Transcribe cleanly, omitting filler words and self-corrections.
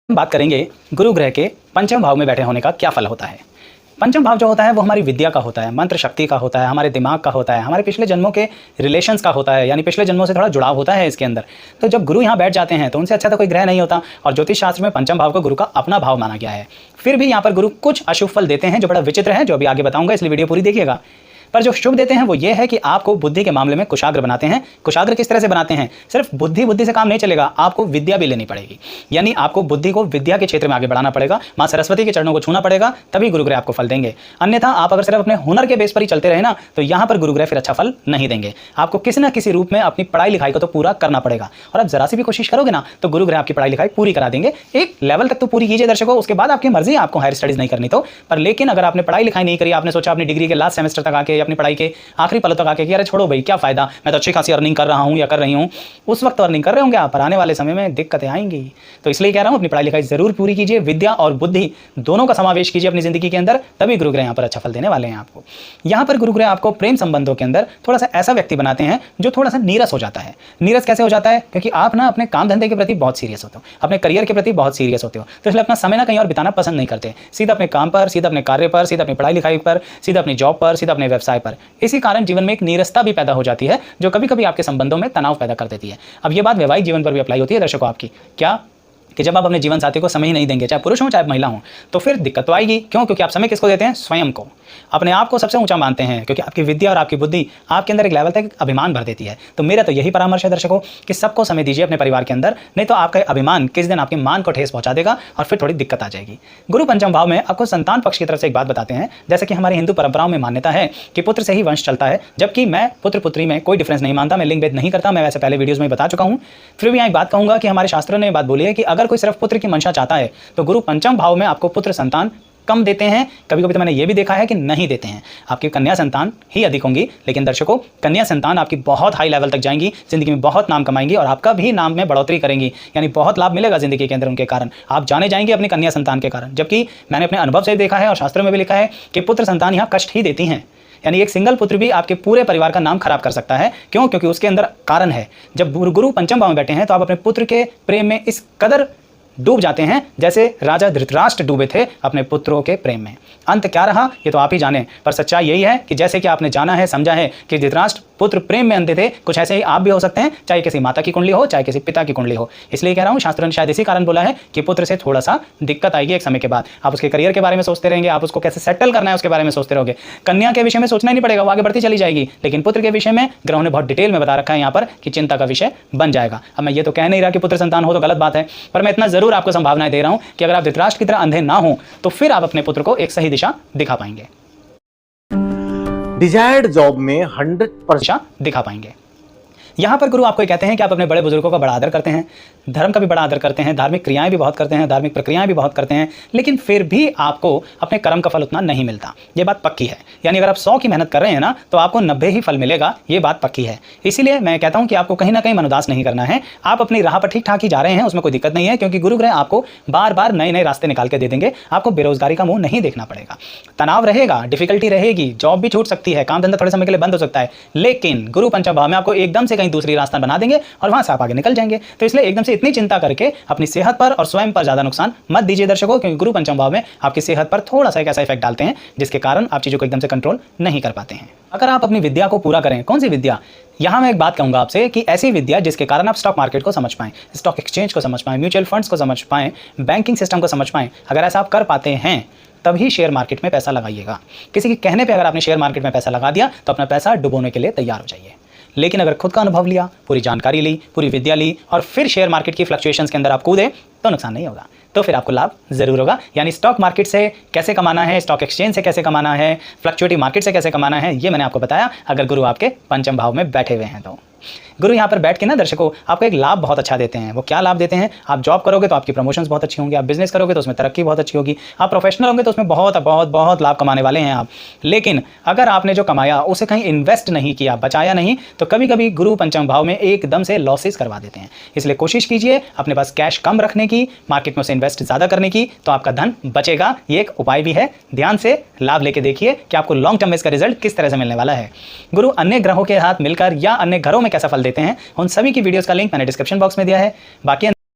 बात करेंगे गुरु ग्रह के पंचम भाव में बैठे होने का क्या फल होता है। पंचम भाव जो होता है वो हमारी विद्या का होता है, मंत्र शक्ति का होता है, हमारे दिमाग का होता है, हमारे पिछले जन्मों के रिलेशंस का होता है, यानी पिछले जन्मों से थोड़ा जुड़ाव होता है इसके अंदर। तो जब गुरु यहाँ बैठ जाते हैं तो उनसे अच्छा तो कोई ग्रह नहीं होता, और ज्योतिष शास्त्र में पंचम भाव को गुरु का अपना भाव माना गया है। फिर भी यहाँ पर गुरु कुछ अशुभ फल देते हैं जो बड़ा विचित्र है, जो अभी आगे बताऊंगा, इसलिए वीडियो पूरी देखिएगा। पर जो शुभ देते हैं वो ये है कि आपको बुद्धि के मामले में कुशाग्र बनाते हैं। कुशाग्र किस तरह से बनाते हैं? सिर्फ बुद्धि से काम नहीं चलेगा, आपको विद्या भी लेनी पड़ेगी, यानी आपको बुद्धि को विद्या के क्षेत्र में आगे बढ़ाना पड़ेगा, माँ सरस्वती के चरणों को छूना पड़ेगा, तभी गुरुग्रह आपको फल देंगे। अन्यथा आप अगर सिर्फ अपने हुनर के बेस पर ही चलते रहे ना, तो यहाँ पर गुरुग्रह फिर अच्छा फल नहीं देंगे। आपको किसी ना किसी रूप में अपनी पढ़ाई लिखाई को तो पूरा करना पड़ेगा, और आप जरा सी भी कोशिश करोगे ना तो गुरुग्रह आपकी पढ़ाई लिखाई पूरी करा देंगे। एक लेवल तक तो पूरी कीजिए दर्शकों, उसके बाद आपकी मर्जी है आपको हायर स्टडीज नहीं करनी तो। पर लेकिन अगर आपने पढ़ाई लिखाई नहीं करी, आपने सोचा अपनी डिग्री के लास्ट सेमेस्टर तक आके, अपनी पढ़ाई के आखिरी पलों तक आके कि अरे छोड़ो भाई क्या फायदा, मैं तो अच्छी खासी अर्निंग कर रहा हूं या कर रही हूं, उस वक्त अर्निंग कर रहे होंगे आप, पर आने वाले समय में दिक्कतें आएंगी। तो इसलिए कह रहा हूं अपनी पढ़ाई लिखाई जरूर पूरी कीजिए, विद्या और बुद्धि दोनों का समावेश कीजिए अपनी जिंदगी के अंदर, तभी गुरुग्रह यहाँ पर अच्छा फल देने वाले हैं आपको। यहाँ पर गुरुग्रह आपको प्रेम संबंधों के अंदर थोड़ा सा ऐसा व्यक्ति बनाते हैं जो थोड़ा सा नीरस हो जाता है। नीरस कैसे हो जाता है? क्योंकि आप ना अपने काम धंधे के प्रति बहुत सीरियस होते हो, अपने करियर के प्रति बहुत सीरियस होते हो, तो इसलिए अपना समय ना कहीं और बिताना पसंद नहीं करते, सीधा अपने काम पर, सीधा अपने कार्य पर, सीधा अपनी पढ़ाई लिखाई पर, सीधा अपनी जॉब पर, सीधा अपने व्यवसाय पर। इसी कारण जीवन में एक नीरसता भी पैदा हो जाती है जो कभी कभी आपके संबंधों में तनाव पैदा कर देती है। अब ये बात वैवाहिक जीवन पर भी अप्लाई होती है दर्शकों आपकी, क्या कि जब आप अपने जीवन साथी को समय ही नहीं देंगे, चाहे पुरुष हो चाहे महिला हो, तो फिर दिक्कत तो आएगी। क्यों? क्योंकि आप समय किसको देते हैं? स्वयं को, अपने आप को सबसे ऊंचा मानते हैं, क्योंकि आपकी विद्या और आपकी बुद्धि आपके अंदर एक लेवल तक अभिमान भर देती है। तो मेरा तो यही परामर्श है दर्शकों कि सबको समय दीजिए अपने परिवार के अंदर, नहीं तो आपका अभिमान किस दिन आपके मान को ठेस पहुंचा देगा और फिर थोड़ी दिक्कत आ जाएगी। गुरु पंचम भाव में आपको संतान पक्ष की तरफ से एक बात बताते हैं, जैसे कि हमारी हिंदू परंपराओं में मान्यता है कि पुत्र से ही वंश चलता है, जबकि मैं पुत्र पुत्री में कोई डिफरेंस नहीं मानता, मैं लिंग भेद नहीं करता, मैं वैसे पहले वीडियोज में बता चुका हूं। फिर भी यहाँ एक बात कहूंगा कि हमारे शास्त्रों ने बात बोली है कि अगर कोई सिर्फ पुत्र की मंशा चाहता है तो गुरु पंचम भाव में आपको पुत्र संतान कम देते हैं। कभी कभी तो मैंने ये भी देखा है कि नहीं देते हैं, आपकी कन्या संतान ही अधिक होंगी। लेकिन दर्शकों, कन्या संतान आपकी बहुत हाई लेवल तक जाएंगी, जिंदगी में बहुत नाम कमाएंगी और आपका भी नाम में बढ़ोतरी करेंगी, यानी बहुत लाभ मिलेगा जिंदगी के अंदर उनके कारण, आप जाने जाएंगे अपनी कन्या संतान के कारण। जबकि मैंने अपने अनुभव से देखा है और शास्त्रों में भी लिखा है कि पुत्र संतान यहाँ कष्ट ही देती हैं, यानी एक सिंगल पुत्र भी आपके पूरे परिवार का नाम खराब कर सकता है। क्यों? क्योंकि उसके अंदर कारण है। जब गुरु पंचम भाव में बैठे हैं तो आप अपने पुत्र के प्रेम में इस कदर डूब जाते हैं जैसे राजा धृतराष्ट्र डूबे थे अपने पुत्रों के प्रेम में। अंत क्या रहा ये तो आप ही जाने, पर सच्चाई यही है कि जैसे कि आपने जाना है, समझा है कि धृतराष्ट्र पुत्र प्रेम में अंधे थे, कुछ ऐसे ही आप भी हो सकते हैं, चाहे किसी माता की कुंडली हो चाहे किसी पिता की कुंडली हो। इसलिए कह रहा हूँ, शास्त्रों ने शायद इसी कारण बोला है कि पुत्र से थोड़ा सा दिक्कत आएगी एक समय के बाद। आप उसके करियर के बारे में सोचते रहेंगे, आप उसको कैसे सेटल करना है उसके बारे में सोचते रहोगे। कन्या के विषय में सोचना ही नहीं पड़ेगा, वो आगे बढ़ती चली जाएगी, लेकिन पुत्र के विषय में ग्रहों ने बहुत डिटेल में बता रखा है यहाँ पर कि चिंता का विषय बन जाएगा। अब मैं ये तो कह नहीं रहा कि पुत्र संतान हो तो गलत बात है, पर मैं इतना जरूर आपको संभावनाएं दे रहा हूं कि अगर आप धृतराष्ट्र की तरह अंधे ना हो तो फिर आप अपने पुत्र को एक सही दिशा दिखा पाएंगे, डिजायर्ड जॉब में 100% दिखा पाएंगे। यहाँ पर गुरु आपको कहते हैं कि आप अपने बड़े बुजुर्गों का बड़ा आदर करते हैं, धर्म का भी बड़ा आदर करते हैं, धार्मिक क्रियाएं भी बहुत करते हैं, धार्मिक प्रक्रियाएं भी बहुत करते हैं, लेकिन फिर भी आपको अपने कर्म का फल उतना नहीं मिलता। ये बात पक्की है, यानी अगर आप 100 की मेहनत कर रहे हैं ना तो आपको 90 ही फल मिलेगा, ये बात पक्की है। इसीलिए मैं कहता हूं कि आपको कहीं ना कहीं मनोदास नहीं करना है, आप अपनी राह पर ठीक ठाक ही जा रहे हैं, उसमें कोई दिक्कत नहीं है, क्योंकि गुरुग्रह आपको बार बार नए नए रास्ते निकाल के दे देंगे। आपको बेरोजगारी का मुंह नहीं देखना पड़ेगा, तनाव रहेगा, डिफिकल्टी रहेगी, जॉब भी छूट सकती है, काम धंधा थोड़े समय के लिए बंद हो सकता है, लेकिन गुरु पंचम भाव में आपको एकदम से कहीं दूसरी रास्ता बना देंगे और वहां से आप आगे निकल जाएंगे। तो इसलिए एकदम से इतनी चिंता करके अपनी सेहत पर और स्वयं पर ज्यादा नुकसान मत दीजिए दर्शकों, क्योंकि गुरु पंचम भाव में आपकी सेहत पर थोड़ा सा एक ऐसा इफेक्ट डालते हैं जिसके कारण आप चीजों को एकदम से कंट्रोल नहीं कर पाते हैं। अगर आप अपनी विद्या को पूरा करें, कौन सी विद्या? यहां मैं एक बात कहूंगा आपसे कि ऐसी विद्या जिसके कारण आप स्टॉक मार्केट को समझ पाएं, स्टॉक एक्सचेंज को समझ पाएं, म्यूचुअल फंड्स को समझ पाएं, बैंकिंग सिस्टम को समझ पाएं। अगर ऐसा आप कर पाते हैं तभी शेयर मार्केट में पैसा लगाइएगा। किसी के कहने पे अगर आपने शेयर मार्केट में पैसा लगा दिया तो अपना पैसा डुबोने के लिए तैयार हो जाइए। लेकिन अगर खुद का अनुभव लिया, पूरी जानकारी ली, पूरी विद्या ली और फिर शेयर मार्केट की फ्लक्चुएशंस के अंदर आप कूदे तो नुकसान नहीं होगा, तो फिर आपको लाभ जरूर होगा। यानी स्टॉक मार्केट से कैसे कमाना है, स्टॉक एक्सचेंज से कैसे कमाना है, फ्लक्चुएटिव मार्केट से कैसे कमाना है, ये मैंने आपको बताया अगर गुरु आपके पंचम भाव में बैठे हुए हैं तो। गुरु यहाँ पर बैठ के ना दर्शकों आपको एक लाभ बहुत अच्छा देते हैं। वो क्या लाभ देते हैं? आप जॉब करोगे तो आपकी प्रमोशंस बहुत अच्छी होंगी, आप बिजनेस करोगे तो उसमें तरक्की बहुत अच्छी होगी, आप प्रोफेशनल होंगे तो उसमें बहुत बहुत बहुत लाभ कमाने वाले हैं आप। लेकिन अगर आपने जो कमाया उसे कहीं इन्वेस्ट नहीं किया, बचाया नहीं, तो कभी कभी गुरु पंचम भाव में एकदम से लॉसेस करवा देते हैं। इसलिए कोशिश कीजिए अपने पास कैश कम रखने की, मार्केट में उसे इन्वेस्ट ज़्यादा करने की, तो आपका धन बचेगा। ये एक उपाय भी है, ध्यान से लाभ लेके देखिए कि आपको लॉन्ग टर्म में इसका रिजल्ट किस तरह से मिलने वाला है। गुरु अन्य ग्रहों के साथ मिलकर या अन्य घरों में कैसा फल देते हैं, उन सभी की वीडियोस का लिंक मैंने डिस्क्रिप्शन बॉक्स में दिया है। बाकी